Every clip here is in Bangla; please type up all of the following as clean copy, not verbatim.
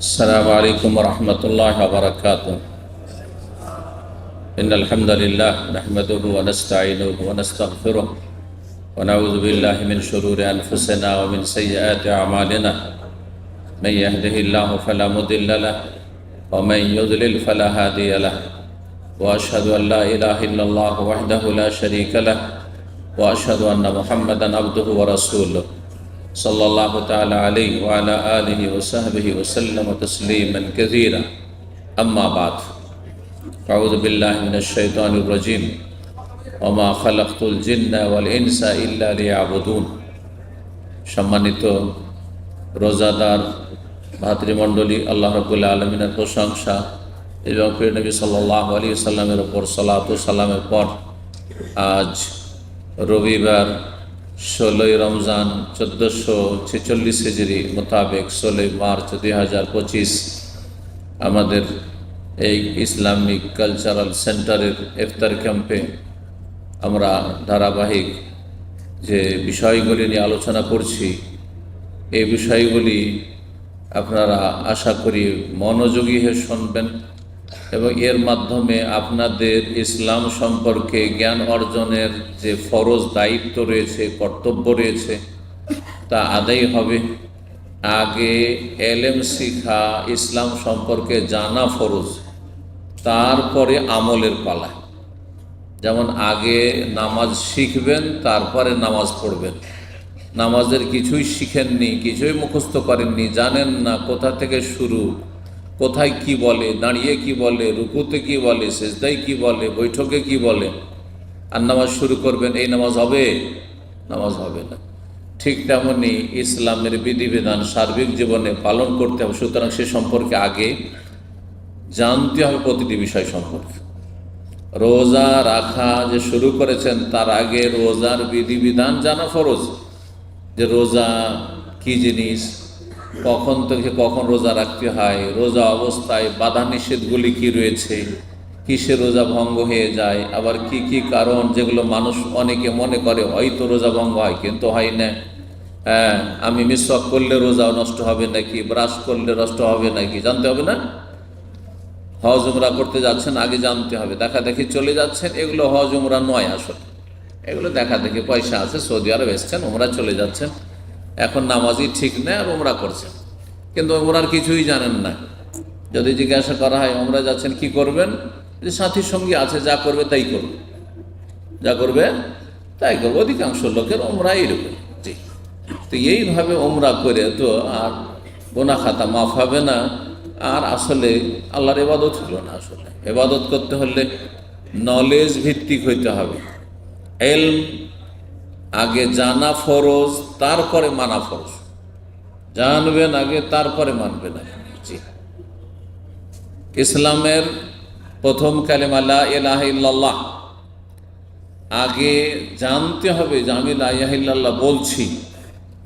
السلام عليكم ورحمة الله وبركاته. إن الحمد لله نحمده ونستعينه ونستغفره ونعوذ بالله من شرور أنفسنا ومن سيئات أعمالنا. من يهده الله فلا مضل له ومن يضلل فلا هادي له، وأشهد أن لا إله إلا الله وحده لا شريك له، وأشهد أن محمدا عبده ورسوله صلى الله تعالى عليه وعلى آله وصحبه وسلم تسليما كثيرا. أما بعد، أعوذ بالله من الشيطان الرجيم. وما خلقت الجن والإنس إلا ليعبدون. সম্মানিত রোজাদার ভাতৃমণ্ডলী, আল্লাহ রাব্বুল আলামিনের প্রশংসা এবং প্রিয় নবী সাল্লাল্লাহু আলাইহি সাল্লামের উপর সালাত ও সালামের পর আজ রবিবার 16 রমজান 1446 হিজরি মোতাবেক 16 মার্চ 2025 আমাদের এই ইসলামিক কালচারাল সেন্টারের ইফতার ক্যাম্পে আমরা ধারাবাহিক যে বিষয়গুলি নিয়ে আলোচনা করছি, এই বিষয়গুলি আপনারা আশা করি মনোযোগী হয়ে শুনবেন এবং এর মাধ্যমে আপনাদের ইসলাম সম্পর্কে জ্ঞান অর্জনের যে ফরজ দায়িত্ব রয়েছে, কর্তব্য রয়েছে, তা আদায় হবে। আগে এলেম শিখা, ইসলাম সম্পর্কে জানা ফরজ, তারপরে আমলের পালা। যেমন আগে নামাজ শিখবেন, তারপরে নামাজ পড়বেন। নামাজের কিছুই শিখেননি, কিছুই মুখস্থ করেননি, জানেন না কোথা থেকে শুরু, কোথায় কি বলে, দাঁড়িয়ে কি বলে, রুকুতে কি বলে, সেজদায় কি বলে, বৈঠকে কি বলে, আর নামাজ শুরু করবেন, এই নামাজ হবে? নামাজ হবে না। ঠিক তেমনি ইসলামের বিধিবিধান সার্বিক জীবনে পালন করতে হবে। সুতরাং সে সম্পর্কে আগে জানতে হবে, প্রতিটি বিষয় সম্পর্কে। রোজা রাখা যে শুরু করেছেন, তার আগে রোজার বিধিবিধান জানা ফরজ। যে রোজা কি জিনিস, কখন থেকে কখন রোজা রাখতে হয়, রোজা অবস্থায় বাধা নিষেধগুলি কি রয়েছে, কিসে রোজা ভঙ্গ হয়ে যায়, আবার কি কি কারণ যেগুলো মানুষ অনেকে মনে করে হয়তো রোজা ভঙ্গ হয় কিন্তু হয় না। আমি মিসওয়াক করলে রোজা নষ্ট হবে নাকি, ব্রাশ করলে নষ্ট হবে নাকি, জানতে হবে না? হজ উমরা করতে যাচ্ছেন, আগে জানতে হবে। দেখা দেখি চলে যাচ্ছেন, এগুলো হজ উমরা নয়, আসলে এগুলো দেখা দেখি পয়সা আছে, সৌদি আরব এসছেন, উমরা চলে যাচ্ছেন, এখন নামাজই ঠিক নেই আর উমরা করছেন, কিন্তু উমরার কিছুই জানেন না। যদি জিজ্ঞাসা করা হয় উমরা যাচ্ছেন কি করবেন, যে সাথী সঙ্গী আছে, যা করবে তাই করবে, যা করবে তাই করবে। অধিকাংশ লোকের উমরা এইরকম। জি, তো এইভাবে উমরা করে তো আর গোনা খাতা মাফ হবে না, আর আসলে আল্লাহর ইবাদত হলো না। আসলে ইবাদত করতে হলে নলেজ ভিত্তিক হইতে হবে। ইলম আগে জানা ফরজ, তারপরে মানা ফরজ। জানবেন আগে, তারপরে মানবেন আগে। জি, ইসলামের প্রথম কালেমা লা ইলাহা ইল্লাল্লাহ, আগে জানতে হবে যে আমি লা ইলাহা ইল্লাল্লাহ বলছি,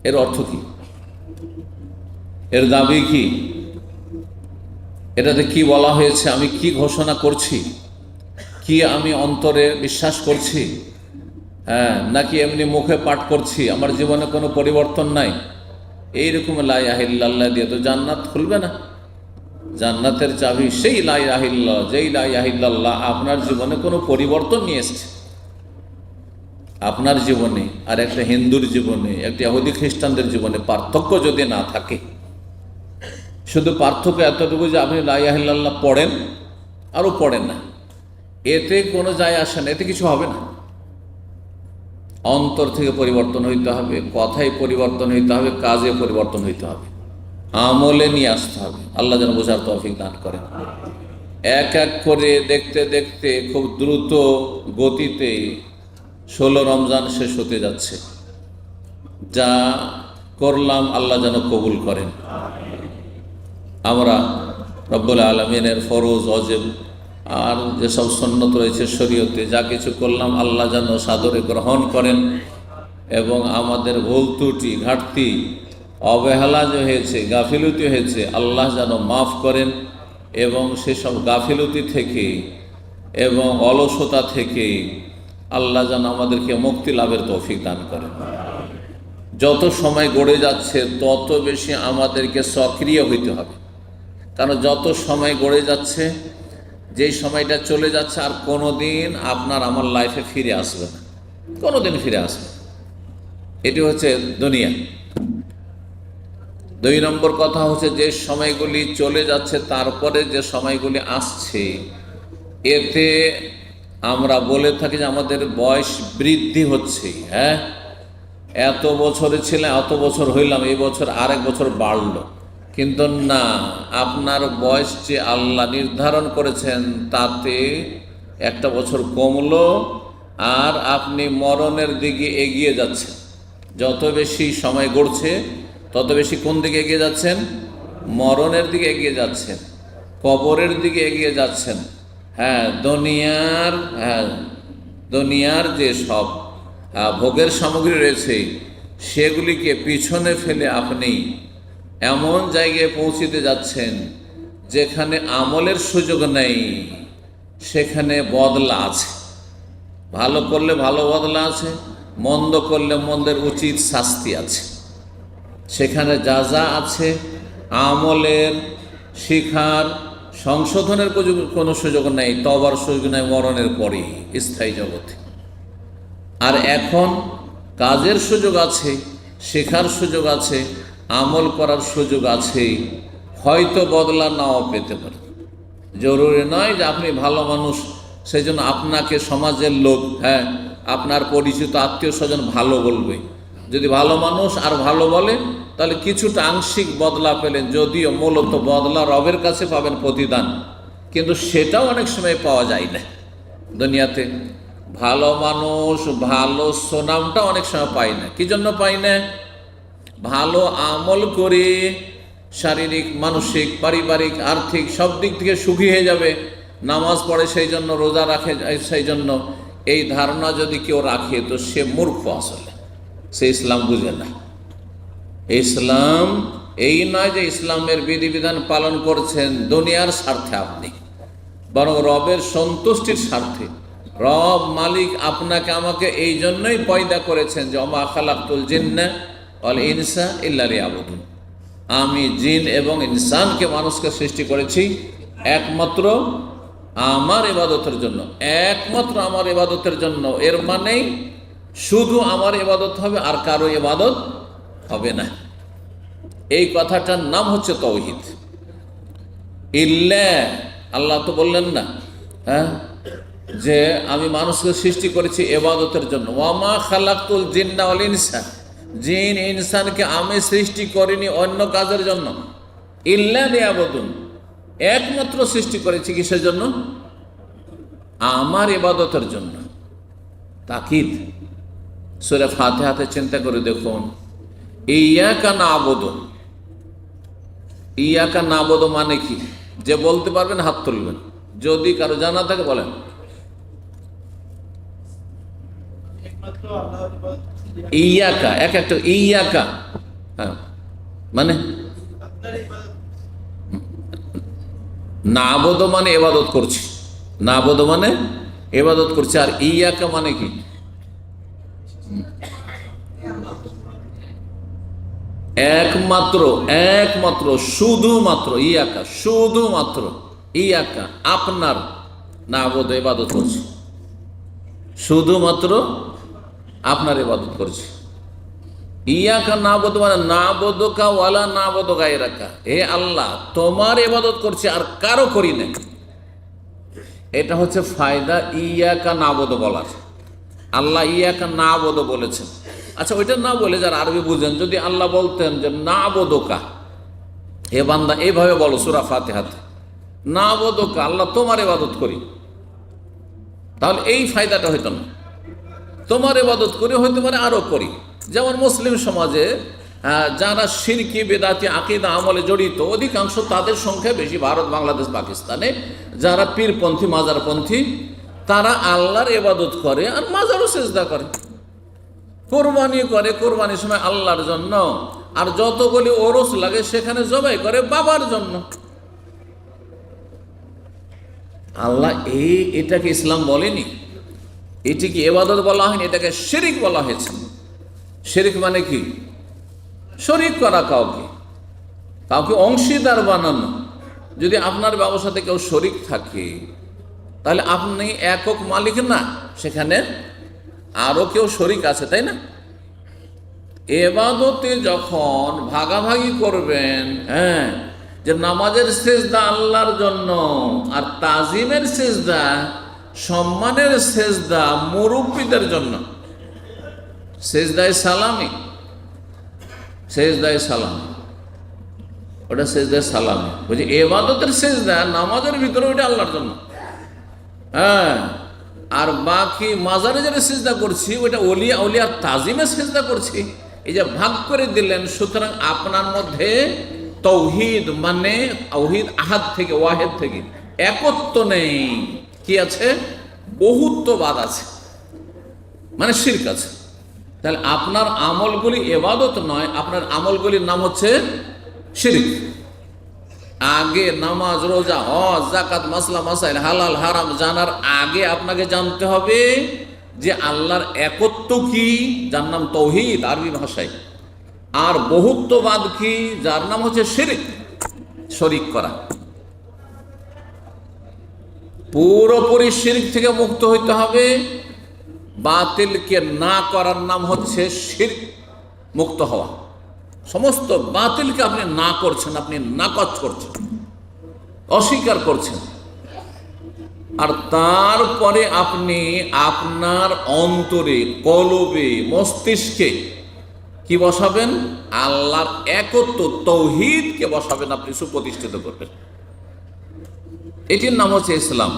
এর অর্থ কি, এর দাবি কি, এটাতে কি বলা হয়েছে, আমি কি ঘোষণা করছি, কি আমি অন্তরে বিশ্বাস করছি, নাকি এমনি মুখে পাঠ করছি, আমার জীবনে কোনো পরিবর্তন নাই। এইরকম লা ইলাহা ইল্লাল্লাহ দিয়ে তো জান্নাত খুলবে না। জান্নাতের চাবি সেই লা ইলাহা ইল্লাল্লাহ, যেই লা ইলাহা ইল্লাল্লাহ আপনার জীবনে কোনো পরিবর্তন নিয়ে এসছে। আপনার জীবনে আর একটা হিন্দুর জীবনে, একটা ইহুদি খ্রিস্টানদের জীবনে পার্থক্য যদি না থাকে, শুধু পার্থক্য এতটুকু যে আপনি লা ইলাহা ইল্লাল্লাহ পড়েন আরও পড়েন না, এতে কোনো যায় আসে না, এতে কিছু হবে না। অন্তর থেকে পরিবর্তন হইতে হবে, কথায় পরিবর্তন হইতে হবে, কাজে পরিবর্তন হইতে হবে, আমলে নিয়ে আসতে হবে। আল্লাহ যেন বোঝার তৌফিক দান করেন। এক এক করে দেখতে দেখতে খুব দ্রুত গতিতে 16 রমজান শেষ হতে যাচ্ছে। যা করলাম আল্লাহ যেন কবুল করেন। আমরা রব্বুল আলামিনের ফরজ, ওয়াজিব আর যেসব সুন্নত রয়েছে শরীয়তে, যা কিছু করলাম আল্লাহ যেন সাদরে গ্রহণ করেন এবং আমাদের ভুল ত্রুটি, ঘাটতি, অবহেলা যে হয়েছে, গাফিলতি হয়েছে, আল্লাহ যেন মাফ করেন এবং সেসব গাফিলতি থেকে এবং অলসতা থেকে আল্লাহ যেন আমাদেরকে মুক্তি লাভের তৌফিক দান করেন। যত সময় গড়ে যাচ্ছে তত বেশি আমাদেরকে সক্রিয় হইতে হবে। কারণ যত সময় গড়ে যাচ্ছে, যেই সময়টা চলে যাচ্ছে আর কোনো দিন আপনার আমার লাইফে ফিরে আসবে না, কোনো দিন ফিরে আসবে। এটি হচ্ছে দুনিয়া। 2 নম্বর কথা হচ্ছে যে সময়গুলি চলে যাচ্ছে তারপরে যে সময়গুলি আসছে, এতে আমরা বলে থাকি যে আমাদের বয়স বৃদ্ধি হচ্ছে। হ্যাঁ, এত বছরে ছিলাম, এত বছর হইলাম, এই বছর আরেক বছর বাড়লো। কিন্তু না, আপনার বয়স যে আল্লাহ নির্ধারণ করেছেন তাতে একটা বছর কমলো, আর আপনি মরণের দিকে এগিয়ে যাচ্ছেন। যত বেশি সময় গড়ছে তত বেশি কোন দিকে এগিয়ে যাচ্ছেন? মরণের দিকে এগিয়ে যাচ্ছেন, কবরের দিকে এগিয়ে যাচ্ছেন। হ্যাঁ, দুনিয়ার যে সব ভোগের সামগ্রী রয়েছে সেগুলিকে পিছনে ফেলে আপনি এমন জায়গায় পৌঁছিতে যাচ্ছেন যেখানে আমলের সুযোগ নেই, সেখানে বদলা আছে। ভালো করলে ভালো বদলা আছে, মন্দ করলে মন্দের উচিত শাস্তি আছে। সেখানে যা যা আছে, আমলের শিখার সংশোধনের কোনো সুযোগ নেই, তবার সুযোগ নেই মরণের পরেই স্থায়ী জগতে। আর এখন কাজের সুযোগ আছে, শেখার সুযোগ আছে, আমল করার সুযোগ আছে। হয়তো বদলা নাও পেতে পারে, জরুরি নয় যে আপনি ভালো মানুষ সেই জন্য আপনাকে সমাজের লোক, হ্যাঁ, আপনার পরিচিত আত্মীয় স্বজন ভালো বলবে। যদি ভালো মানুষ আর ভালো বলে তাহলে কিছুটা আংশিক বদলা পেলেন, যদিও মূলত বদলা রবের কাছে পাবেন প্রতিদান, কিন্তু সেটাও অনেক সময় পাওয়া যায় না দুনিয়াতে। ভালো মানুষ, ভালো সুনামটা অনেক সময় পাই না। কি জন্য পাই না? ভালো আমল করে শারীরিক, মানসিক, পারিবারিক, আর্থিক সব দিক থেকে সুখী হয়ে যাবে, নামাজ পড়ে সেই জন্য, রোজা রাখে সেই জন্য, এই ধারণা যদি কেউ রাখে তো সে মূর্খ, আসলে সে ইসলাম বুঝে না। ইসলাম এই নয় যে ইসলামের বিধিবিধান পালন করছেন দুনিয়ার স্বার্থে আপনি, বরং রবের সন্তুষ্টির স্বার্থে। রব মালিক আপনাকে আমাকে এই জন্যই পয়দা করেছেন যে ওমা খালাকতুল জিন্না ওয়াল ইনসা ইল্লা লিয়াবুদুন, আমি জিন এবং ইনসানকে, মানুষকে সৃষ্টি করেছি একমাত্র আমার ইবাদতের জন্য, একমাত্র আমার ইবাদতের জন্য। এর মানেই শুধু আমার ইবাদত হবে, আর কারো ইবাদত হবে না। এই কথাটার নাম হচ্ছে তাওহীদ। ইল্লা, আল্লাহ তো বললেন না, হ্যাঁ, যে আমি মানুষকে সৃষ্টি করেছি ইবাদতের জন্য। ওয়ামা খালাকতুল জিন্না ওয়াল ইনসা, জিন ইনসানকে আমি সৃষ্টি করিনি অন্য কাজের জন্য। ইল্লা লিয়াবুদুন, একমাত্র সৃষ্টি করেছি কিসের জন্য? আমার ইবাদতের জন্য। তাকিদ। সূরা ফাতিহাতে চিন্তা করে দেখুন, ইয়াকা না'বুদু, ইয়াকা না'বুদু মানে কি? যে বলতে পারবেন হাত তুলবেন, যদি কারো জানা থাকে বলেন। ইয়াকা, এক একটা ইয়াকা, হ্যাঁ, মানে না'বুদু মানে ইবাদত করছি, না'বুদু মানে ইবাদত করছি। আর ইয়াকা মানে কি? একমাত্র, একমাত্র, শুধুমাত্র, ইয়াকা, শুধুমাত্র, ইয়াকা আপনার না'বুদু ইবাদত করছি, শুধুমাত্র আপনার ইবাদত করছি। ইয়াকা না'বুদু মানে না'বুদুকা ওয়ালা না'বুদু গায়রাকা, হে আল্লাহ তোমার ইবাদত করছি আর কারো করি না। এটা হচ্ছে ফায়দা ইয়াকা না'বুদু বলার। আল্লাহ ইয়াকা না'বুদু বলেছেন। আচ্ছা, ওইটা না বলে যারা আরবি বুঝেন, যদি আল্লাহ বলতেন যে না'বুদুকা, হে বান্দা এইভাবে বলো সূরা ফাতিহাতে, না'বুদুকা, আল্লাহ তোমার ইবাদত করি, তাহলে এই ফায়দাটা হইতো না। তোমার ইবাদত করি, হইতে পারে আরও করি। যেমন মুসলিম সমাজে যারা শিরকি, বেদাতি, আকীদা, আমলে জড়িত, অধিকাংশ তাদের সংখ্যা বেশি ভারত, বাংলাদেশ, পাকিস্তানে। যারা পীরপন্থী, মাজারপন্থী, তারা আল্লাহর ইবাদত করে আর মাজারও সিজদা করে, কোরবানি করে, কোরবানির সময় আল্লাহর জন্য, আর যতগুলি ওরস লাগে সেখানে জবাই করে বাবার জন্য। আল্লাহ এটাকে ইসলাম বলেনি, এটি কি ইবাদত বলা হয়নি, এটাকে শিরিক বলা হয়েছে। শিরিক মানে কি? শরিক করা, কাউকে কাউকে অংশীদার বানানো। যদি আপনার ব্যবসাতে কেউ শরিক থাকে, তাহলে আপনি একক মালিক না, সেখানে আরো কেউ শরিক আছে, তাই না? এবাদতে যখন ভাগাভাগি করবেন, হ্যাঁ, যে নামাজের সেজদা আল্লাহর জন্য, আর তাজিমের সেজদা, সম্মানের সেজদা মুরব্বীদের জন্য, সেজদায় সালামি, সেজদায় সালামি, ওটা সেজদায় সালামি বলছি। এবাদতের সেজদা নামাজের ভিতরে ওটা আল্লাহর জন্য, হ্যাঁ। আর বাকি মাজারে যারা সেজদা করছি ওটা ওলিয়া উলিয়ার তাজিমের সেজদা করছি। এই যে ভাগ করে দিলেন, সুতরাং আপনার মধ্যে তৌহিদ মানে তৌহিদ আহাদ থেকে, ওয়াহেদ থেকে একত্ব নেই। কি আছে? বহুত্ববাদ আছে, মানে শিরক আছে। তাহলে আপনার আমলগুলি এবাদত নয়, আপনার আমলগুলির নাম হচ্ছে শিরক। আগে নামাজ, রোজা, হজ, যাকাত, মাসলা মাসাইল, হালাল হারাম জানার আগে আপনাকে জানতে হবে যে আল্লাহর একত্ব কি, যার নাম তৌহিদ আরবি ভাষায়, আর বহুত্ববাদ কি, যার নাম হচ্ছে শিরক, শরিক করা। পুরোপুরি শিরক থেকে মুক্ত হইতে হবে। বাতিলকে না করার নাম হচ্ছে শিরক, মুক্ত হওয়া। সমস্ত বাতিলকে আপনি না করছেন, আপনি নাকচ করছেন, অস্বীকার করছেন। আর তারপরে আপনি আপনার অন্তরে, কলবে, মস্তিষ্কে কি বসাবেন? আল্লাহর একত্ব তৌহিদকে বসাবেন, আপনি সুপ্রতিষ্ঠিত করবেন। এটির নাম হচ্ছে ইসলাম।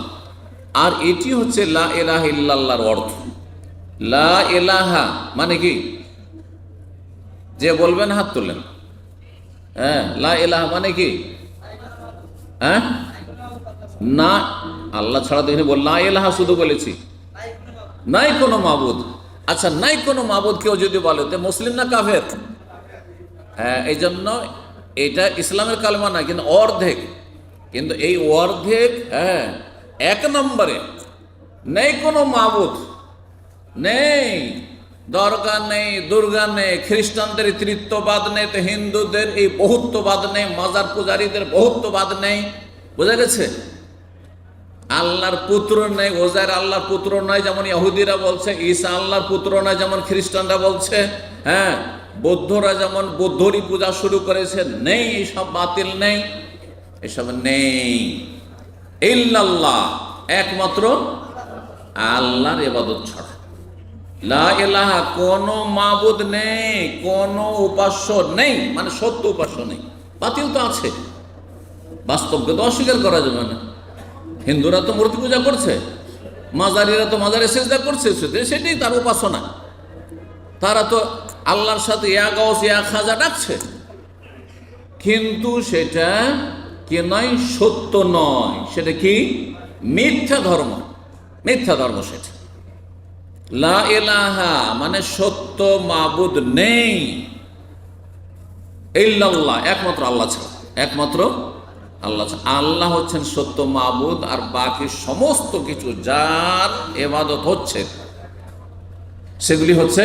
আর এটি হচ্ছে লা ইলাহা ইল্লাল্লাহর অর্থ। লা ইলাহা মানে কি? যে বলবেন হাত তুললেন। হ্যাঁ, লা ইলাহা মানে কি? হ্যাঁ, না, আল্লাহ ছাড়া তো এখানে লা ইলাহা শুধু বলেছি, নাই কোনো মাবুদ। আচ্ছা, নাই কোনো মাবুদ কেউ যদি বলে তো মুসলিম না কাফের? হ্যাঁ, এই জন্য এটা ইসলামের কালেমা না, কিন্তু অর্ধেক। কিন্তু এই অর্ধেক, হ্যাঁ, এক নম্বরে নেই কোনো মাবুদ, নেই দরগা, নেই দুর্গা, নেই খ্রিস্টানদের তৃত্ববাদ নেই, তো হিন্দুদের এই বহুত্ববাদ নেই, মাজার পূজারীদের বহুত্ববাদ নেই। বোঝা গেছে? আল্লাহর পুত্র নেই, ওজাইর আল্লাহর পুত্র নয় যেমন ইহুদিরা বলছে, ঈসা আল্লাহর পুত্র নয় যেমন খ্রিস্টানরা বলছে, হ্যাঁ, বৌদ্ধরা যেমন বৌদ্ধরই পূজা শুরু করেছে, নেই, এইসব বাতিল নেই, এসব নেই। ইল্লাল্লাহ, একমাত্র আল্লাহর ইবাদত ছাড়া। লা ইলাহা, কোনো মাবুদ নেই, কোনো উপাস্য নেই, মানে সত্য উপাস্য নেই। বাতিল তো আছে, বাস্তবকে তো অস্বীকার করা যাবে না। হিন্দুরা তো মূর্তি পূজা করছে, মাজারিরা তো মাজারে সেজদা করছে, সেটাই তার উপাসনা। তারা তো আল্লাহর সাথে ইয়া গাউস ইয়া খাজা ডাকছে, কিন্তু সেটা কি নয়? সত্য নয়। সেটা কি? মিথ্যা ধর্ম, মিথ্যা ধর্ম সেটা। লা ইলাহা মানে সত্য মাবুদ নেই, ইল্লাল্লাহ, একমাত্র আল্লাহ ছাড়া, একমাত্র আল্লাহ ছাড়া। আল্লাহ হচ্ছেন সত্য মাবুদ, আর বাকি সমস্ত কিছু যার ইবাদত হচ্ছে সেগুলি হচ্ছে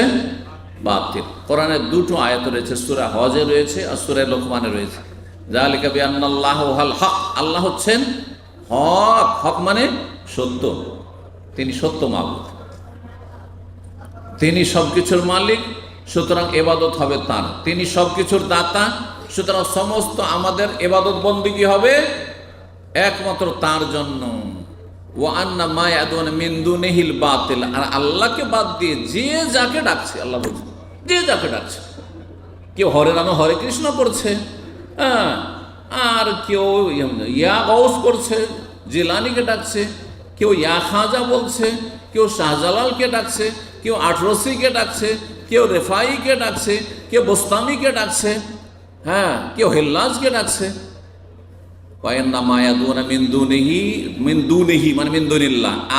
বাতিল। কোরআনের দুটো আয়াত রয়েছে, সূরা হজে রয়েছে আর সূরা লোকমানে রয়েছে। যালিকা বিআন্নাল্লাহু হুয়াল হক, আল্লাহ হচ্ছেন হক। হক মানে সত্য, তিনি সত্য মাবুদ, তিনি সবকিছুর মালিক, সুতরাং ইবাদত হবে তার। তিনি সবকিছুর দাতা, সুতরাং সমস্ত আমাদের ইবাদত বন্দেগী হবে একমাত্র তার জন্য। ওয়া আন্না মা ইয়াদুনা মিন দুনিহিল বাতিল, আর আল্লাহকে বাদ দিয়ে যে যাকে ডাকছে, আল্লাহ বলছে যে যাকে ডাকছে, কেউ হরে নামে হরে কৃষ্ণ করছে, হ্যাঁ, আর কেউ ইয়া গৌস করছে, জিলানিকে ডাকছে, কেউ ইয়া খাজা বলছে, কেউ শাহজালালকে ডাকছে, কেউ আটরসিকে ডাকছে, কেউ রেফাইকে ডাকছে, কেউ বোস্তামিকে ডাকছে, হ্যাঁ, কেউ হেল্লাজকে ডাকছে।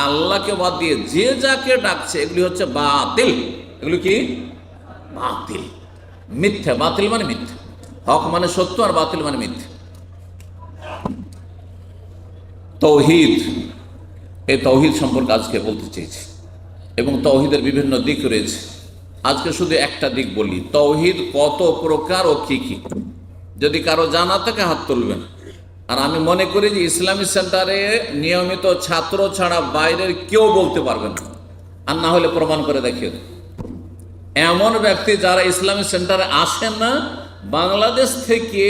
আল্লাহকে বাদ দিয়ে যে যাকে ডাকছে এগুলি হচ্ছে বাতিল। এগুলি কি? বাতিল, মিথ্যা। বাতিল মানে মিথ্যা, হক মানে সত্য, আর বাতিল মানে মিথ্যা। তৌহিদ, এই তৌহিদ সম্পর্কে আজকে বলতে চেয়েছি, এবং তৌহিদের বিভিন্ন দিক রয়েছে। আজকে শুধু একটা দিক বলি, তৌহিদ কত প্রকার ও কি কি। যদি কারো জানা থাকে হাত তুলবেন। আর আমি মনে করি যে ইসলামী সেন্টারে নিয়মিত ছাত্র ছাড়া বাইরের কেউ বলতে পারবে না, আর না হলে প্রমাণ করে দেখিয়ে দেয়। এমন ব্যক্তি যারা ইসলামী সেন্টারে আসেন না, বাংলাদেশ থেকে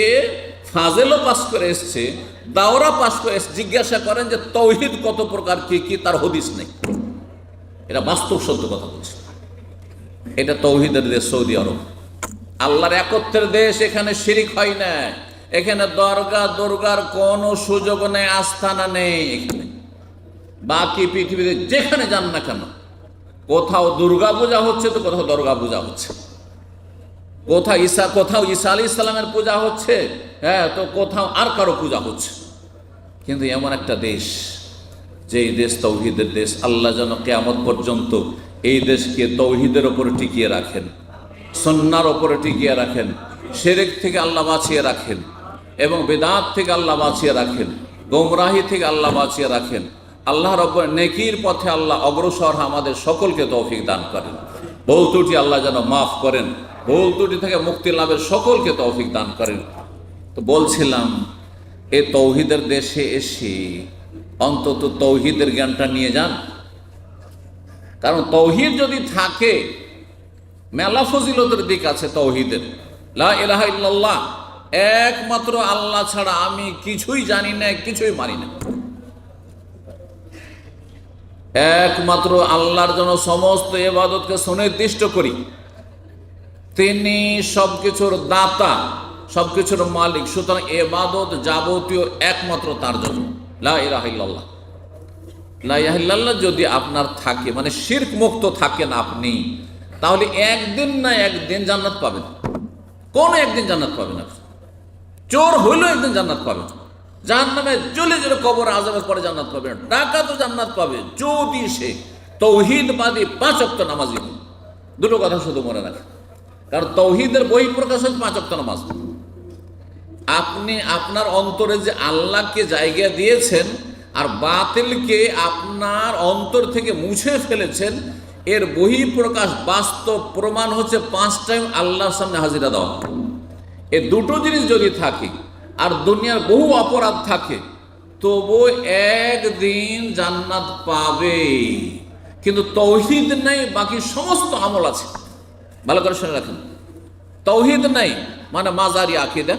ফাজেলও পাস করে এসছে, দাওরা পাস করে এসছে, জিজ্ঞাসা করেন যে তৌহিদ কত প্রকার, কি কি, তার হদিস নেই। এটা বাস্তব সত্য কথা বলছে। এটা তৌহিদের দেশ সৌদি আরব, আল্লাহর একত্রের দেশ। এখানে শিরিক হয় না, এখানে দুর্গার কোনো সুযোগ নেই, আস্থানা নেই এখানে। বাকি পৃথিবীতে যেখানে যান না কেন, কোথাও দুর্গা পূজা হচ্ছে তো কোথাও দুর্গা পূজা হচ্ছে, কোথাও ঈসা আলাইহিস সালামের পূজা হচ্ছে, হ্যাঁ, তো কোথাও আর কারো পূজা হচ্ছে। কিন্তু এমন একটা দেশ, যেই দেশ তৌহিদের দেশ, আল্লাহ যেন কিয়ামত পর্যন্ত এই দেশকে তৌহিদের ওপরে টিকিয়ে রাখেন, সুন্নাহর ওপরে টিকিয়ে রাখেন, শিরক থেকে আল্লাহ বাঁচিয়ে রাখেন, এবং বিদআত থেকে আল্লাহ বাঁচিয়ে রাখেন, গোমরাহি থেকে আল্লাহ বাঁচিয়ে রাখেন। আল্লাহ রব্বুল নেকির পথে আল্লাহ অগ্রসর আমাদের সকলকে তৌফিক দান করেন। ভুল ত্রুটি আল্লাহ যেন মাফ করেন, ভুল ত্রুটি থেকে মুক্তি লাভের সকলকে তৌফিক দান করেন। তো বলছিলাম, এ তৌহিদের দেশে এসে অন্তত তৌহিদের জ্ঞানটা নিয়ে যান। কারণ তৌহিদ যদি থাকে, মেলা ফজিলতের দিক আছে তৌহিদের। লা ইলাহা ইল্লাল্লাহ, একমাত্র আল্লাহ ছাড়া আমি কিছুই জানি না, কিছুই মানি না। একমাত্র আল্লাহর জন্য সমস্ত ইবাদতকে সুনির্দিষ্ট করি। তিনি সবকিছুর দাতা, সবকিছুর মালিক, সুতরাং ইবাদত যাবতীয় একমাত্র তার জন্য। লা ইলাহা ইল্লাল্লাহ, লা ইলাহা ইল্লাল্লাহ যদি আপনার থাকে, মানে শিরক মুক্ত থাকেন আপনি, তাহলে একদিন না একদিন জান্নাত পাবেন। কোন একদিন জান্নাত পাবেন আপনি। চোর হইলেও একদিন জান্নাত পাবেন, জাহান্নামে জ্বলে জ্বলে কবর আযাবের পরে জান্নাত পাবেন। ডাকাতও জান্নাত পাবে যদি সে তৌহিদবাদী 5 ওয়াক্ত নামাজি হয়। দুটো কথা শুধু মনে রাখেন, কারণ তৌহিদের বহিঃপ্রকাশ হচ্ছে 5 ওয়াক্ত নামাজ। আপনি আপনার অন্তরে যে আল্লাহকে জায়গা দিয়েছেন আর বাতিলকে আপনার অন্তর থেকে মুছে ফেলেছেন, এর বহিঃপ্রকাশ বাস্তব প্রমাণ হচ্ছে 5 টাইম আল্লাহর সামনে হাজিরা দেওয়া। এই দুটো জিনিস যদি থাকে আর দুনিয়ার বহু অপরাধ থাকে, তবু একদিন জান্নাত পাবে। কিন্তু তৌহিদ নেই, বাকি সমস্ত আমল আছে। ভালো করে শুনে রাখেন, তৌহিদ নেই মানে মাজারি আকীদা,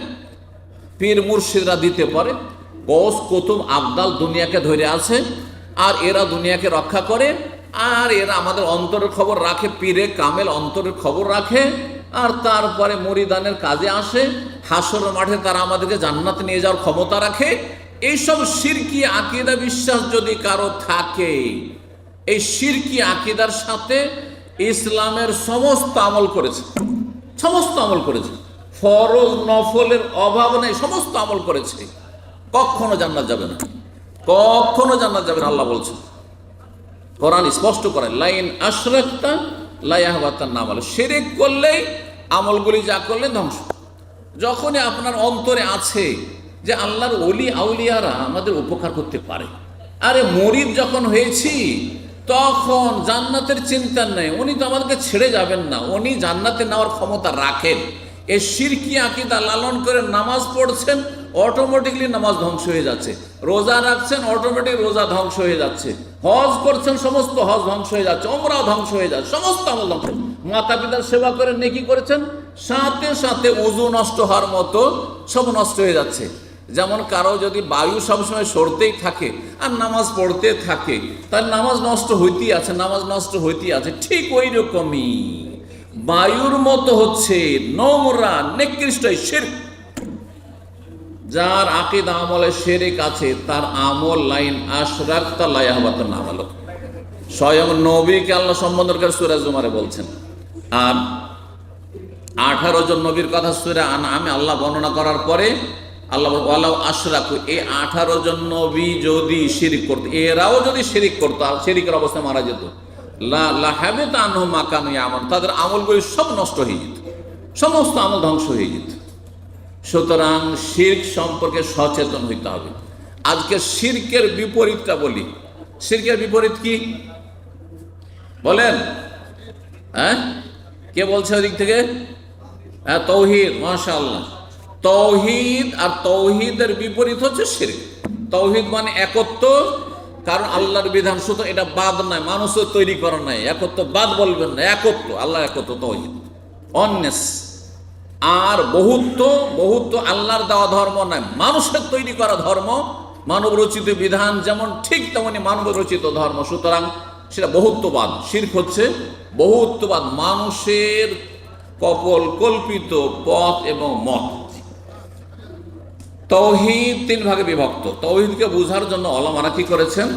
পীর মুর্শিদরা দিতে পারে, গৌস কুতুব আবদাল দুনিয়াকে ধরে আছে, আর এরা দুনিয়াকে রক্ষা করে, আর এরা আমাদের অন্তরের খবর রাখে, পীরে কামেল অন্তরের খবর রাখে, আর তারপরে মরিদানের কাজে আসে, হাসরের মাঠে তারা আমাদেরকে জান্নাতে নিয়ে যাওয়ার ক্ষমতা রাখে। এইসব শিরকি আকীদা বিশ্বাস যদি কারো থাকে, এই শিরকি আকীদার সাথে ইসলামের সমস্ত আমল করেছে, সমস্ত আমল করেছে, ফরজ নফলের অভাব নেই, সমস্ত আমল করেছে, কখনো জান্নাত যাবে না, কখনো জান্নাত যাবে না। আল্লাহ বলছেন, কোরআন স্পষ্ট করে, লাইন আশরাকতা লা ইয়াহবাতান আমাল, শিরক করলেই আমলগুলি যা করলে ধ্বংস। যখনই আপনার অন্তরে আছে যে আল্লাহর ওলি আউলিয়ারা আমাদের উপকার করতে পারে, আরে মরিদ যখন হয়েছি তখন জান্নাতের চিন্তা নেই, উনি তো আমাদেরকে ছেড়ে যাবেন না, উনি জান্নাতে নেওয়ার ক্ষমতা রাখেন। এই শিরকি আকীদা লালন করে নামাজ পড়ছেন, অটোমেটিকলি নামাজ ধ্বংস হয়ে যাচ্ছে। রোজা রাখছেন, অটোমেটিক রোজা ধ্বংস হয়ে যাচ্ছে। হজ করছেন, সমস্ত হজ ধ্বংস হয়ে যাচ্ছে, ওমরাও ধ্বংস হয়ে যাচ্ছে, সমস্ত আমল ধ্বংস। মাতা পিতার সেবা করে নেকি করেছেন, সাথে সাথে ওযু নষ্ট হওয়ার মতো সব নষ্ট হয়ে যাচ্ছে। যেমন কারো যদি বায়ু সবসময় সরতেই থাকে আর নামাজ পড়তে থাকে, তার নামাজ নষ্ট হইতেই আছে, নামাজ নষ্ট হইতেই আছে। ঠিক ওই রকমই বায়ুর মতো হচ্ছে নোংরা নিকৃষ্ট শিরক। যার আকীদা আমলে শিরক আছে, তার আমল লাইন আশরাকতা লা ইয়াহবাতুন আমাল। স্বয়ং নবীকে আল্লাহ সম্বোধন করে সূরা জুমারে বলছেন। আর 18 জন নবীর কথা সূরা আনআমে আল্লাহ বর্ণনা করার পরে আল্লাহ ওয়ালাউ আশরাকু, এই 18 জন নবী যদি শিরিক করতো, এরাও যদি শিরিক করতো আর শিরিকের অবস্থায় মারা যেত, লা হাবিতা আনহুম মা কানু ইয়ামালুন, তাদের আমলগুলি সব নষ্ট হয়ে যেত, সমস্ত আমল ধ্বংস হয়ে যেত। সুতরাং শিরক সম্পর্কে সচেতন হইতে হবে। আজকে শিরকের বিপরীতটা বলি। শিরকের বিপরীত কি বলেন? হ্যাঁ, কে বলছে ওদিক থেকে? হ্যাঁ, তৌহিদ। মাশাআল্লাহ, তৌহিদ আর তৌহিদের বিপরীত হচ্ছে শিরক। তৌহিদ মানে একত্ব, কারণ আল্লাহর বিধান শুধু এটা বাদ নয়, মানুষের তৈরি করা নাই। একত্ব বাদ বলবেন না, একত্ব, আল্লাহ একত্ব, তৌহিদ অন্যেস। আর বহুত্ব, বহুত্ব আল্লাহর দেওয়া ধর্ম নয়, মানুষের তৈরি করা ধর্ম। মানব রচিত বিধান যেমন ঠিক তেমনি মানব রচিত ধর্ম, সুতরাং সেটা বহুত্ববাদ। শিরক হচ্ছে বহুত্ববাদ, মানুষের কল্পিত পথ এবং মত। তৌহিদ তিন ভাগে বিভক্ত। তৌহিদকে বোঝার জন্য ওলামারা কি করেছেন,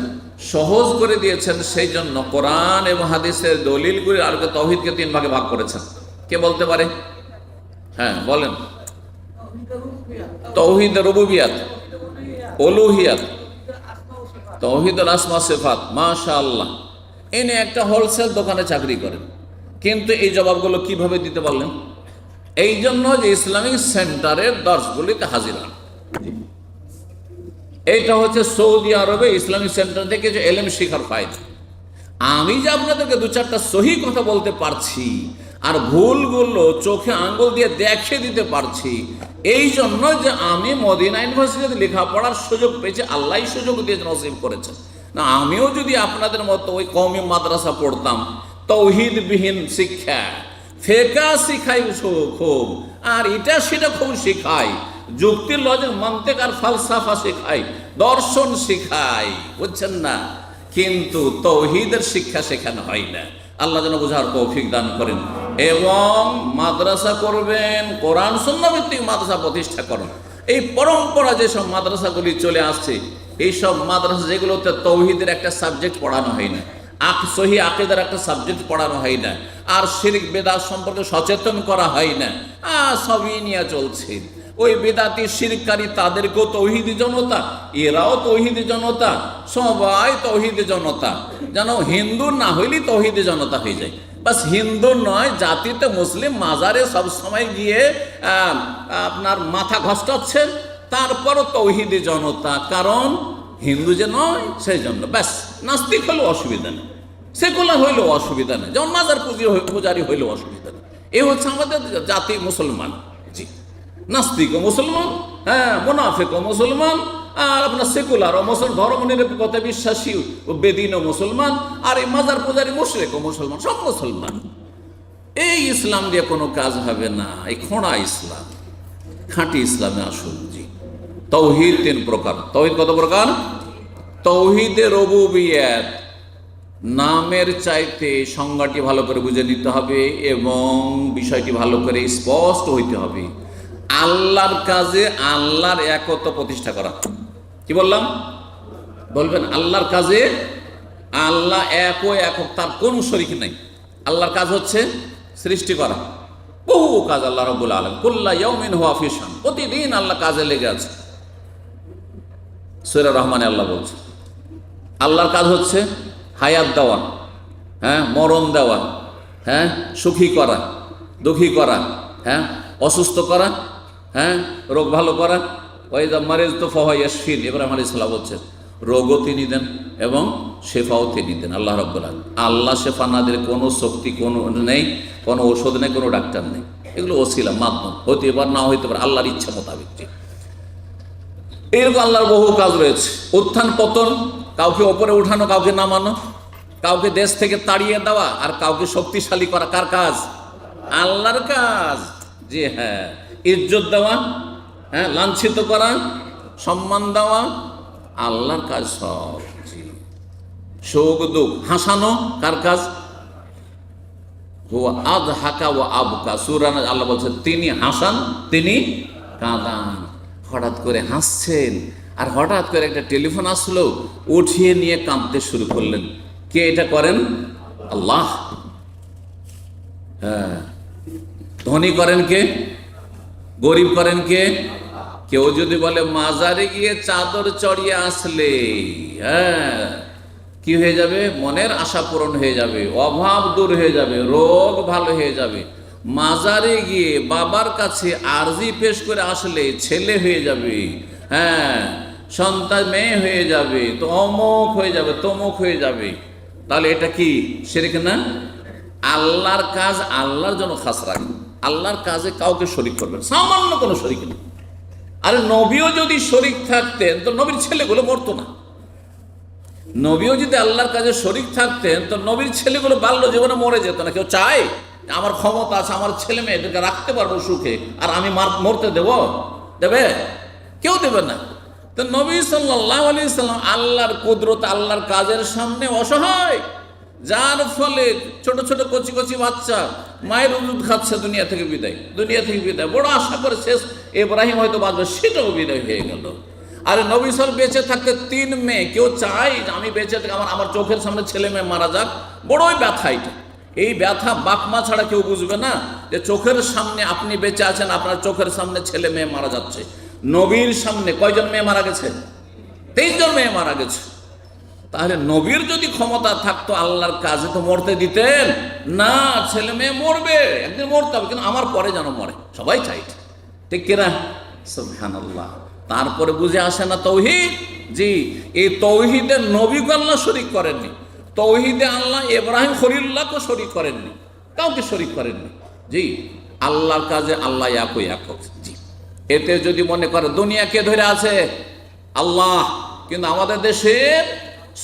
সহজ করে দিয়েছেন। সেই জন্য কোরআন এবং হাদিসের দলিলগুলি আর তৌহিদকে তিন ভাগে ভাগ করেছেন। কে বলতে পারে? হ্যাঁ বলেন। তৌহিদ রুবুবিয়াত, উলুহিয়াত, তৌহিদুল আসমা সিফাত। মাশাআল্লাহ, এনে একটা হোলসেল দোকানে চাকরি করেন, কিন্তু এই জবাবগুলো কিভাবে দিতে পারলেন? এই জন্য যে ইসলামিক সেন্টারের দর্শগুলিতে হাজির হন। এইটা হচ্ছে সৌদি আরবে ইসলামিক সেন্টার থেকে যে এলেম শিখার ফায়দা। আমি যে আপনাদেরকে দু চারটা সহি কথা বলতে পারছি আর ভুলগুলো চোখে আঙ্গুল দিয়ে দেখে দিতে পারছি, এই জন্য যে আমি মদিনা ইউনিভার্সিটিতে লেখাপড়ার সুযোগ পেয়েছি, আল্লাহ সুযোগ দিয়ে নসিব করেছেন। না, আমিও যদি আপনাদের মতো ওই কওমি মাদ্রাসা পড়তাম, তৌহিদবিহীন শিক্ষা, ফেকা শিখাই খুব, আর এটা সেটা খুব শিখাই, যুক্তির লজিক মানতেক আর ফালসাফা শেখাই, দর্শন শিখাই, বুঝছেন না, কিন্তু তৌহিদের শিক্ষা শেখানো হয় না। আল্লাহ যেন বোঝার তৌফিক দান করেন। এবং মাদ্রাসা করবেন, কোরআন সুন্নাহ ভিত্তিক মাদ্রাসা প্রতিষ্ঠা করুন। এই পরম্পরা যেসব মাদ্রাসাগুলি চলে আসছে, এইসব মাদ্রাসা যেগুলোতে তৌহিদের একটা সাবজেক্ট পড়ানো হয় না, সহি আকিদার একটা সাবজেক্ট পড়ানো হয় না, আর শিরক বেদাত সম্পর্কে সচেতন করা হয় না, সবই নিয়ে চলছে। ওই বেদাতি শিরকারী তাদেরকেও তৌহিদি জনতা, এরাও তৌহিদি জনতা, সবাই তৌহিদি জনতা। যেন হিন্দু না হইলেই তৌহিদি জনতা হয়ে যায়। বাস হিন্দু নয়, জাতিতে মুসলিম, মাজারে সব সময় গিয়ে আপনার মাথা ঘষ্টাচ্ছে, তারপরও তৌহিদি জনতা, কারণ হিন্দু যে নয় সেই জন্য। ব্যাস, নাস্তিক হলেও অসুবিধা নেই, সেকুলার হইলেও অসুবিধা নেই, যেমন মাজার পূজারি হইলেও অসুবিধা নেই। এই হচ্ছে আমাদের জাতি মুসলমান। জি, নাস্তিক ও মুসলমান, হ্যাঁ, মুনাফিক ও মুসলমান, আর আপনার সেকুলার ও মুসলমান, ধর্ম নিরপেক্ষতা বিশ্বাসী ও বেদিন ও মুসলমান, আর এই মাজার পূজারী মুশরিক ও মুসলমান, সব মুসলমান। এই ইসলাম দিয়ে কোনো কাজ হবে না, এই খোঁড়া ইসলাম। খাঁটি ইসলামে আসুন। জি, তৌহিদ তিন প্রকার। তৌহিদ কত প্রকার? তৌহিদে রুবুবিয়্যাত, নামের চাইতে সংজ্ঞাটি ভালো করে বুঝে নিতে হবে এবং বিষয়টি ভালো করে স্পষ্ট হইতে হবে। আল্লাহর কাজে আল্লাহর একত্ব প্রতিষ্ঠা করা। কি বললাম? বলবেন। আল্লাহর কাজে আল্লাহ এক ও একক, তার কোন শরীক নাই। আল্লাহর কাজ হচ্ছে সৃষ্টি করা। বহু কাজ আল্লাহ রাব্বুল আলামিন, কুল্লা ইয়াউমিন হুয়া ফি শান, প্রতিদিন আল্লাহ কাজে লেগে আছে। সূরা রহমানে আল্লাহ বলছে আল্লাহর কাজ হচ্ছে হায়াত দেওয়া, হ্যাঁ, মরণ দেওয়া, হ্যাঁ, সুখী করা, দুঃখী করা, হ্যাঁ, অসুস্থ করা, হ্যাঁ, রোগ ভালো করা। ওয়াইদা মারিজতু ফাহুয়া ইয়াশফিন, ইব্রাহিম আলাইহিস সালাম বলছেন রোগও তিনি দেন এবং শেফাও তিনি দেন। আল্লাহ রাব্বুল আলামিন, আল্লাহ শেফা না দিলে কোনো শক্তি কোনো নেই, কোনো ওষুধ নেই, কোনো ডাক্তার নেই। এগুলো ওসিলা, মাধ্যম, হইতে পারে না হইতে পারে, আল্লাহর ইচ্ছা মোতাবেক। এরকম আল্লাহর বহু কাজ রয়েছে। উত্থান পতন, কাউকে ওপরে উঠানো, কাউকে নামানো, কাউকে দেশ থেকে তাড়িয়ে দেওয়া, আর কাউকে শক্তিশালী করা, কার কাজ? আল্লাহর কাজ। জি হ্যাঁ, ইজ্জত দেওয়া, হ্যাঁ, লাঞ্ছিত করা, সম্মান দেওয়া, আল্লাহর কাজ সব। জি, সুখ দুঃখ, হাসানো, কার কাজ? হুয়া আযহাকা ওয়া আবকা, সূরা আল্লাহ বলছেন তিনি হাসান, তিনি কাঁদান। হঠাৎ করে হাসছেন, আর হঠাৎ করে একটা টেলিফোন আসলো, উঠিয়ে নিয়ে কাঁদতে শুরু করলেন। কে এটা করেন? আল্লাহ। হ্যাঁ, ধনী করেন কে? গরিব করেন কে? কেউ যদি বলে মাজারে গিয়ে চাদর চড়িয়ে আসলে, হ্যাঁ, কি হয়ে যাবে? মনের আশা পূরণ হয়ে যাবে, অভাব দূর হয়ে যাবে, রোগ ভালো হয়ে যাবে। মাজারে গিয়ে বাবার কাছে আরজি পেশ করে আসলে ছেলে হয়ে যাবে, হ্যাঁ, সন্তান মেয়ে হয়ে যাবে, তো অমুক হয়ে যাবে, তমুক হয়ে যাবে। তাহলে এটা কি শিরক না? আল্লাহর কাজ আল্লাহর জন্য খাস রাখবেন, আল্লাহর কাজে কাউকে শরীক করবেন, সামান্য কোনো শরীক নেই। আর নবীও যদি শরীক থাকতেন তো নবীর ছেলেগুলো মরতো না। নবীও যদি আল্লাহর কাজে শরীক থাকতেন তো নবীর ছেলেগুলো বাল্য জীবনে মরে যেত না। কেউ চায় আমার ক্ষমতা আছে, আমার ছেলে মেয়েদেরকে রাখতে পারবো সুখে, আর আমি মরতে দেবে? কেউ দেবে না। তো নবী সাল্লাল্লাহু আলাইহি সাল্লাম আল্লাহর কুদরত, আল্লাহর কাজের সামনে অসহায়, যার ফলে ছোট ছোট কচি কচি বাচ্চা মায়ের ওষুধ খাচ্ছে, দুনিয়া থেকে বিদায়। বড় আশা করে শেষ ইব্রাহিম হয়তো বাঁচবে, সেটাও বিদায় হয়ে গেল। আর নবী সাল বেঁচে থাকতে 3 মেয়ে। কেউ চায় যে আমি বেঁচে থাকি, আমার চোখের সামনে ছেলে মেয়ে মারা যাক? বড়ই ব্যথা এটা। এই ব্যথা বাপমা ছাড়া কেউ বুঝবে না, যে চোখের সামনে আপনি বেঁচে আছেন, আপনার চোখের সামনে ছেলে মেয়ে মারা যাচ্ছে। নবীর সামনে কয়জন মেয়ে মারা গেছে? 3 জন মেয়ে মারা গেছে। তাহলে নবীর যদি ক্ষমতা থাকতো আল্লাহর কাজে তো মরতে দিতেন না। ছেলে মেয়ে মরবে, একদিন মরতে হবে, কিন্তু আমার পরে যেন মরে, সবাই চাই, ঠিক কিনা? সুবহানাল্লাহ। তারপরে বুঝে আসে না তৌহিদ। জি, এই তৌহিদে নবীকে আল্লাহ শরীক করেননি। তৌহিদে আল্লাহ ইব্রাহিম খলিলুল্লাহকে শরীক করেননি, কাউকে শরীক করেননি। জি, আল্লাহর কাজে আল্লাহ একক। জি, এতে যদি মনে করে দুনিয়াকে ধরে আছে আল্লাহ, কিন্তু আমাদের দেশের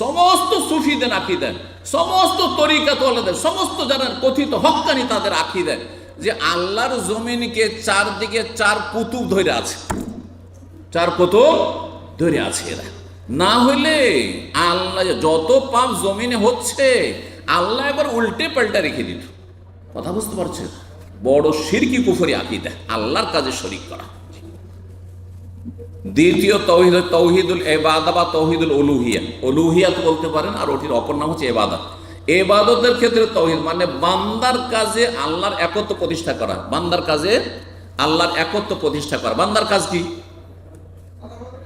সমস্ত সুফিদের আকীদা, সমস্ত তরিকাতওয়ালাদের, সমস্ত যারা কথিত হক্কানি, তাদের আকীদা যে আল্লাহর জমিনকে চারদিকে 4 কুতুব ধরে আছে, 4 কুতুব ধরে আছে। এরা না হইলে আল্লাহ যত পাপ জমিনে হচ্ছে আল্লাহ এবার উল্টে পাল্টা রেখে দিত। কথা বুঝতে পারছেন? বড় শিরকি কুফরি আকীদা, আল্লাহর কাজে শরীক করা। দ্বিতীয় তৌহিদ, তৌহিদুল ইবাদা বা তৌহিদুল উলুহিয়া। উলুহিয়াত বলতে পারেন, আর ওটির অপর নাম হচ্ছে ইবাদত। ইবাদতের ক্ষেত্রে তৌহিদ মানে বান্দার কাজে আল্লাহর একত্ব প্রতিষ্ঠা করা। বান্দার কাজে আল্লাহর একত্ব প্রতিষ্ঠা করা। বান্দার কাজ কি?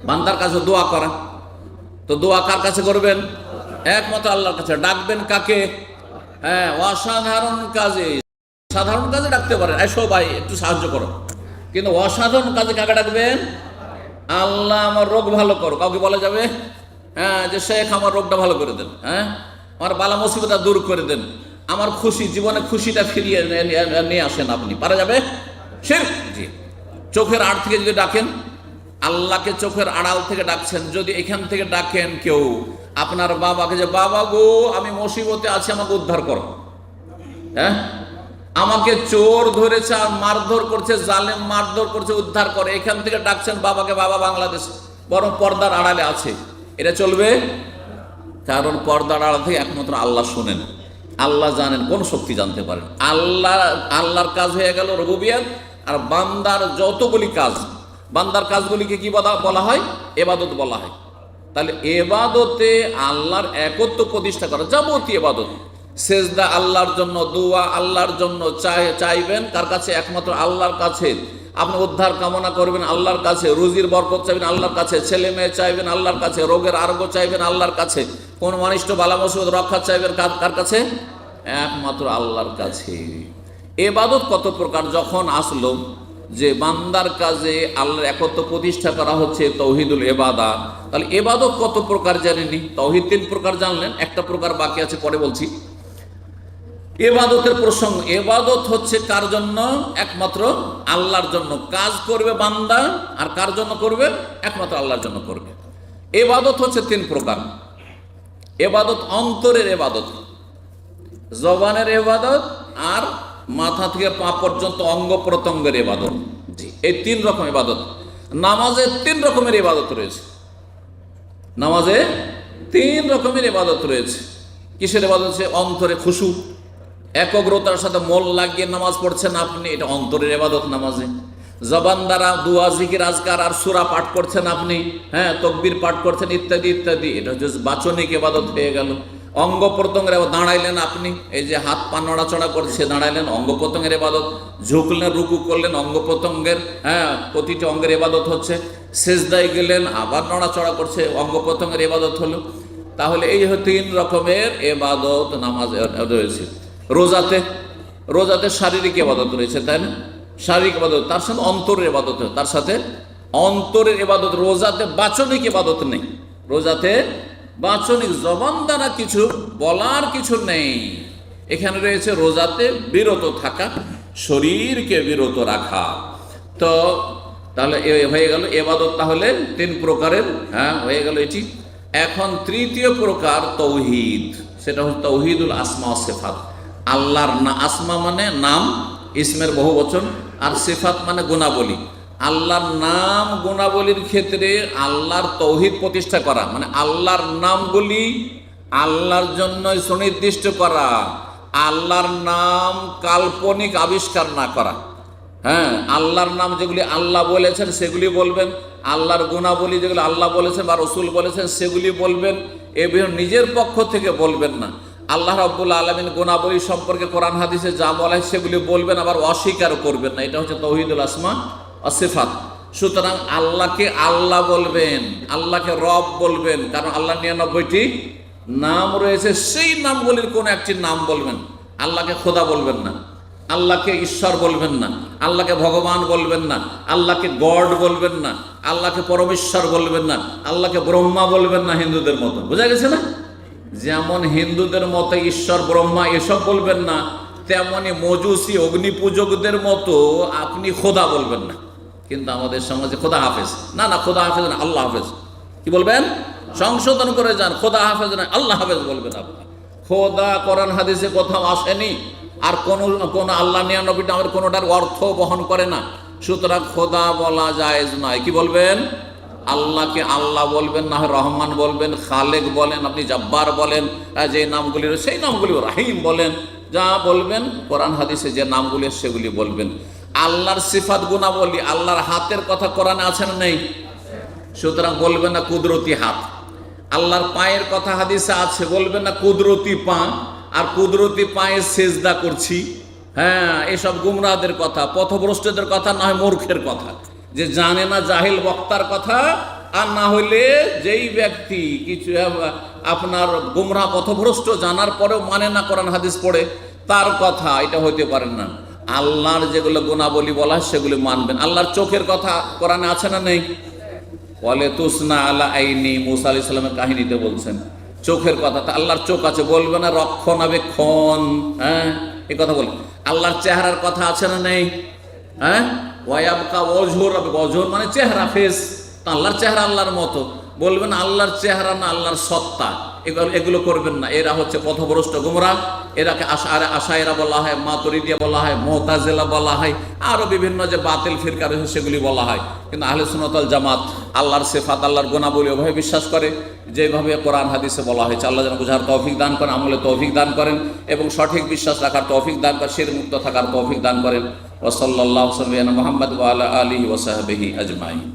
বান্দার কাছে দোয়া করা। তো দোয়া কার কাছে করবেন? একমাত্র আল্লাহর কাছে। ডাকবেন কাকে? হ্যাঁ, অসাধারণ কাজে, সাধারণ কাজে ডাকতে পারেন, এসো ভাই একটু সাহায্য করো, কিন্তু অসাধারণ কাজে কাকে ডাকবেন? আল্লাহ আমার রোগ ভালো করো। কাউকে বলা যাবে হ্যাঁ যে শেখ আমার রোগটা ভালো করে দেন, হ্যাঁ আমার বালা মুসিবতটা দূর করে দেন, আমার খুশি, জীবনে খুশিটা ফিরিয়ে নিয়ে আসেন আপনি? পারা যাবে? শিরক। জি, চোখের আড় থেকে যদি ডাকেন, আল্লাহকে চোখের আড়াল থেকে ডাকছেন, যদি এখান থেকে ডাকেন কেউ আপনার বাবাকে, যে বাবা গো আমি মুসিবতে আছি, আমাকে উদ্ধার করো, হ্যাঁ আমাকে চোর ধরেছে আর মারধর করছে, জালেম মারধর করছে, উদ্ধার করে, এখান থেকে ডাকছেন বাবাকে, বাবা বাংলাদেশ, বরং পর্দার আড়ালে আছে, এটা চলবে? কারণ পর্দার আড়াল থেকে একমাত্র আল্লাহ শুনেন, আল্লাহ জানেন, কোন শক্তি জানতে পারেন। আল্লাহর কাজ হয়ে গেল রুবুবিয়ত। আর বান্দার যতগুলি কাজ, বান্দার কাজগুলিকে কি বলা হয়? ইবাদত বলা হয়। তাহলে ইবাদতে আল্লাহর একত্ব প্রতিষ্ঠা করা, যাবতীয় ইবাদত, সেজদা আল্লাহর জন্য, দোয়া আল্লাহর জন্য, চাইবেন কার কাছে? একমাত্র আল্লাহর কাছে। আপনি উদ্ধার কামনা করবেন আল্লাহর কাছে, রুজির বরকত চাইবেন আল্লাহর কাছে, ছেলে মেয়ে চাইবেন আল্লাহর কাছে, রোগের আরোগ্য চাইবেন আল্লাহর কাছে, কোন অনিষ্ট বালা মুসিবত রক্ষা চাইবেন কার কাছে? একমাত্র আল্লাহর কাছে। ইবাদত কত প্রকার যখন আসলো, যে বান্দার কাজে আল্লাহর একত্ব প্রতিষ্ঠা করা হচ্ছে তৌহিদুল ইবাদা, তাহলে ইবাদত কত প্রকার জানেননি? তৌহিদ 3 প্রকার জানলেন, একটা প্রকার বাকি আছে, পরে বলছি। ইবাদতের প্রসঙ্গ, ইবাদত হচ্ছে কার জন্য? একমাত্র আল্লাহর জন্য। কাজ করবে বান্দা, আর কার জন্য করবে? একমাত্র আল্লাহর জন্য করবে। ইবাদত হচ্ছে 3 প্রকার। ইবাদত অন্তরের ইবাদত, জবানের ইবাদত, আর মাথা থেকে পা পর্যন্ত অঙ্গ প্রত্যঙ্গের ইবাদত। জি, এই 3 রকম ইবাদত। নামাজে 3 রকমের ইবাদত রয়েছে। নামাজে 3 রকমের ইবাদত রয়েছে। কিসের ইবাদত? হচ্ছে অন্তরে খুশু, একগ্রতার সাথে মন লাগিয়ে নামাজ পড়ছেন আপনি, এটা অন্তরের ইবাদত নামাজে। জবান দ্বারা দুয়া, জিকির, আজকার আর সূরা পাঠ করছেন আপনি, হ্যাঁ তাকবীর পাঠ করছেন ইত্যাদি ইত্যাদি, এটা হচ্ছে বাচনিক ইবাদত হয়ে গেল। অঙ্গ প্রত্যঙ্গের, দাঁড়াইলেন আপনি, এই যে হাত পা নড়াচড়া করছে, দাঁড়াইলেন, অঙ্গ প্রত্যঙ্গের ইবাদত। ঝুঁকলেন, রুকু করলেন, অঙ্গ প্রত্যঙ্গের, হ্যাঁ প্রতিটি অঙ্গের ইবাদত হচ্ছে। সেজদায় গেলেন, আবার নড়াচড়া করছে, অঙ্গ প্রত্যঙ্গের ইবাদত হলো। তাহলে এই 3 রকমের ইবাদত নামাজ রয়েছে। রোজাতে শারীরিক ইবাদত রয়েছে, তাই না? শারীরিক ইবাদত, তার সাথে অন্তরের ইবাদত, তার সাথে অন্তরের ইবাদত। রোজাতে বাচনিক ইবাদত নেই। রোজাতে বাচনিক, জবান দ্বারা কিছু বলার কিছু নেই। এখানে রয়েছে রোজাতে বিরত থাকা, শরীরকে বিরত রাখা। তো তাহলে হয়ে গেল ইবাদত, তাহলে 3 প্রকারের, হ্যাঁ হয়ে গেল এটি। এখন তৃতীয় প্রকার তৌহিদ, সেটা হচ্ছে তৌহিদুল আসমা ও সিফাত। আল্লাহর আসমা মানে নাম, ইসমের বহু বচন, আর সিফাত মানে গুণাবলী। আল্লাহর নাম গুণাবলীর ক্ষেত্রে আল্লাহর তৌহিদ প্রতিষ্ঠা করা, মানে আল্লাহর নামগুলি আল্লাহর জন্যই সুনির্দিষ্ট করা, আল্লাহর নাম কাল্পনিক আবিষ্কার না করা। হ্যাঁ, আল্লাহর নাম যেগুলি আল্লাহ বলেছেন সেগুলি বলবেন, আল্লাহর গুণাবলী যেগুলি আল্লাহ বলেছেন বা রসুল বলেছেন সেগুলি বলবেন, এবার নিজের পক্ষ থেকে বলবেন না। আল্লাহ রাব্বুল আলামিন গুণাবলী সম্পর্কে কোরআন হাদিসে যা বলা হয় সেগুলি বলবেন, আবার অস্বীকার করবেন না। এটা হচ্ছে তৌহিদুল আসমা ওয়া সিফাত। সুতরাং আল্লাহকে আল্লাহ বলবেন, আল্লাহকে রব বলবেন, কারণ আল্লাহ 99টি নাম রয়েছে, সেই নামগুলির কোন একটি নাম বলবেন। আল্লাহকে খোদা বলবেন না, আল্লাহকে ঈশ্বর বলবেন না, আল্লাহকে ভগবান বলবেন না, আল্লাহকে গড বলবেন না, আল্লাহকে পরমেশ্বর বলবেন না, আল্লাহকে ব্রহ্মা বলবেন না হিন্দুদের মতো। বোঝা গেছে না? যেমন হিন্দুদের মতো ঈশ্বর ব্রহ্মা এসব বলবেন না, তেমনি মজুসি অগ্নি পূজকদের মতো আপনি খোদা বলবেন না। কিন্তু আমাদের সমাজে খোদা হাফেজ, না না খোদা হাফেজ না, আল্লাহ হাফেজ। কি বলবেন? সংশোধন করে যান, খোদা হাফেজ না আল্লাহ হাফেজ বলবেন। আপনি খোদা কোরআন হাদিসে কোথাও আসেনি, আর কোন আল্লাহ 99টা আমার কোনোটার অর্থ বহন করে না। সুতরাং খোদা বলা জায়েজ নয়। কি বলবেন? আল্লাহকে আল্লাহ বলবেন, না হয় রহমান বলবেন, খালেক বলেন, আপনি জব্বার বলেন, যে নামগুলি সেই নামগুলি, রাহিম বলেন, যা বলবেন কোরআন হাদিসে যে নামগুলি সেগুলি বলবেন। আল্লাহর সিফাত গুণাবলী, আল্লাহর হাতের কথা কোরআনে আছে না নেই? সুতরাং বলবেন না কুদরতি হাত। আল্লাহর পায়ের কথা হাদিসে আছে, বলবেন না কুদরতি পা, আর কুদরতি পায়ে সেজদা করছি। হ্যাঁ, এসব গুমরাহদের কথা, পথভ্রষ্টদের কথা, না হয় মূর্খের কথা, যে জানে না জাহিল বক্তার কথা, আর না হইলে যেই ব্যক্তি কিছু আপনার গুমরাহ পথভ্রষ্ট জানার পরেও মানে না কোরআন হাদিস পড়ে, তার কথা এটা হইতে পারেন না। আল্লাহর যেগুলো গুণাবলী বলা হয় সেগুলি মানবেন। আল্লাহর চোখের কথা কোরআনে আছে না নেই? বলে তুসনা আলা আইনি, মুসা আলাইহিস সালামের কাহিনীতে বলছেন চোখের কথা। তা আল্লাহর চোখ আছে, বলবে না রক্ষণাবেক্ষণ। হ্যাঁ, এই কথা বলবেন। আল্লাহর চেহারার কথা আছে না নেই? হ্যাঁ, ওয়ায়াবকা ওজহুর, ওজহুর মানে চেহারা, ফেস। আল্লাহর চেহারা আল্লাহর মতো, বলবেন আল্লাহর চেহারা না আল্লাহর সত্তা। এগুলো করবেন না। এরা হচ্ছে পথভ্রষ্ট গুমরাহ। এরাকে আশায়েরা বলা হয়, মাতুরিদিয়া বলা হয়, মুতাজিলা বলা হয়, আরো বিভিন্ন যে বাতিল ফিরকা রয়েছে সেগুলি বলা হয়। কিন্তু আহলে সুন্নাত ওয়াল জামাত আল্লাহর সিফাত, আল্লাহর গুণাবলী ওভাবে বিশ্বাস করে যেভাবে কোরআন হাদিসে বলা হয়েছে। আল্লাহ যেন বুঝার তৌফিক দান করেন, আমলে তৌফিক দান করেন, এবং সঠিক বিশ্বাস রাখার তৌফিক দান করেন, শিরক মুক্ত থাকার তৌফিক দান করেন। ওয়া সাল্লাল্লাহু আলা মুহাম্মাদ ওয়া আলা আলিহি ওয়া সাহবিহি আজমাইন।